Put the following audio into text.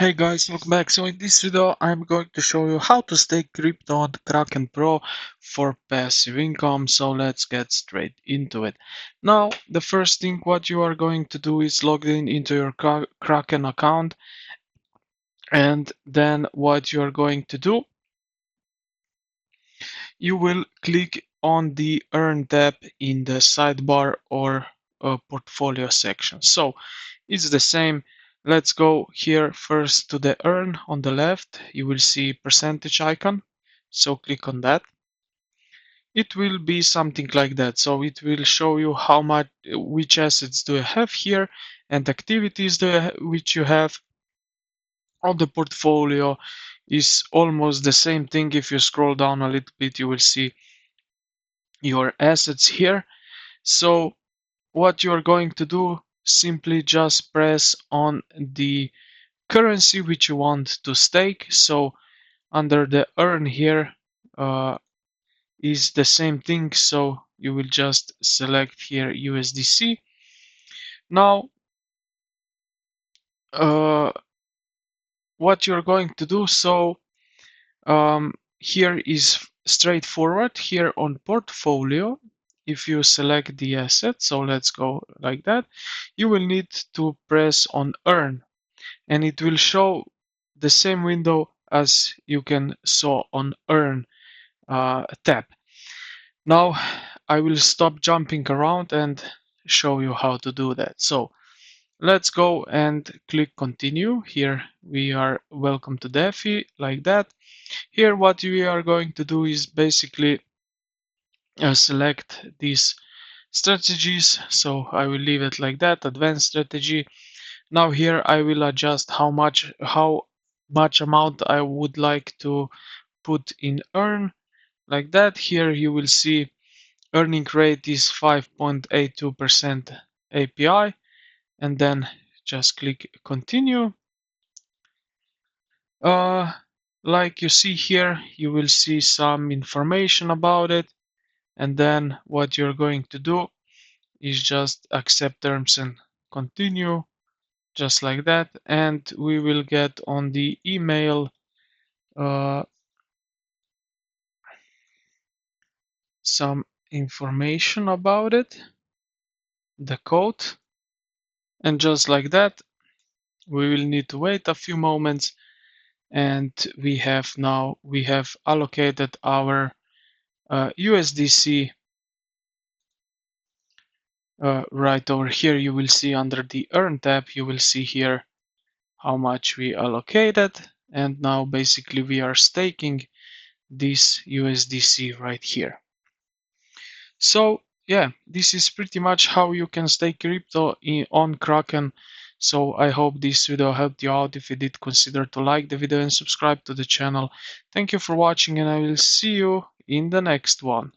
Hey guys, welcome back. So in this video, I'm going to show you how to stake crypto on Kraken Pro for passive income. So let's get straight into it. Now, the first thing what you are going to do is log in into your Kraken account, and then what you are going to do, you will click on the Earn tab in the sidebar or portfolio section. So it's the same. Let's go here first to the Earn on the left. You will see percentage icon. So click on that. It will be something like that. So it will show you how much, which assets do you have here, and activities which you have on the portfolio is almost the same thing. If you scroll down a little bit, you will see your assets here. So what you're going to do, simply just press on the currency which you want to stake. So under the earn here is the same thing. So you will just select here USDC. Now what you're going to do, so here is straightforward. Here on portfolio, if you select the asset, so let's go like that, you will need to press on earn, and it will show the same window as you can saw on earn tab. Now I will stop jumping around and show you how to do that. So let's go and click continue. Here we are welcome to DeFi, like that. Here what we are going to do is basically select these strategies. So I will leave it like that, advanced strategy. Now here I will adjust how much amount I would like to put in earn, like that. Here you will see earning rate is 5.82% API, and then just click continue. Like you see here, you will see some information about it, and then what you're going to do is just accept terms and continue, just like that, and we will get on the email some information about it, the code, and just like that, we will need to wait a few moments, and we have allocated our USDC. Right over here you will see under the earn tab, you will see here how much we allocated, and now basically we are staking this USDC right here. So yeah, this is pretty much how you can stake crypto on Kraken. So I hope this video helped you out. If you did, consider to like the video and subscribe to the channel. Thank you for watching, and I will see you in the next one.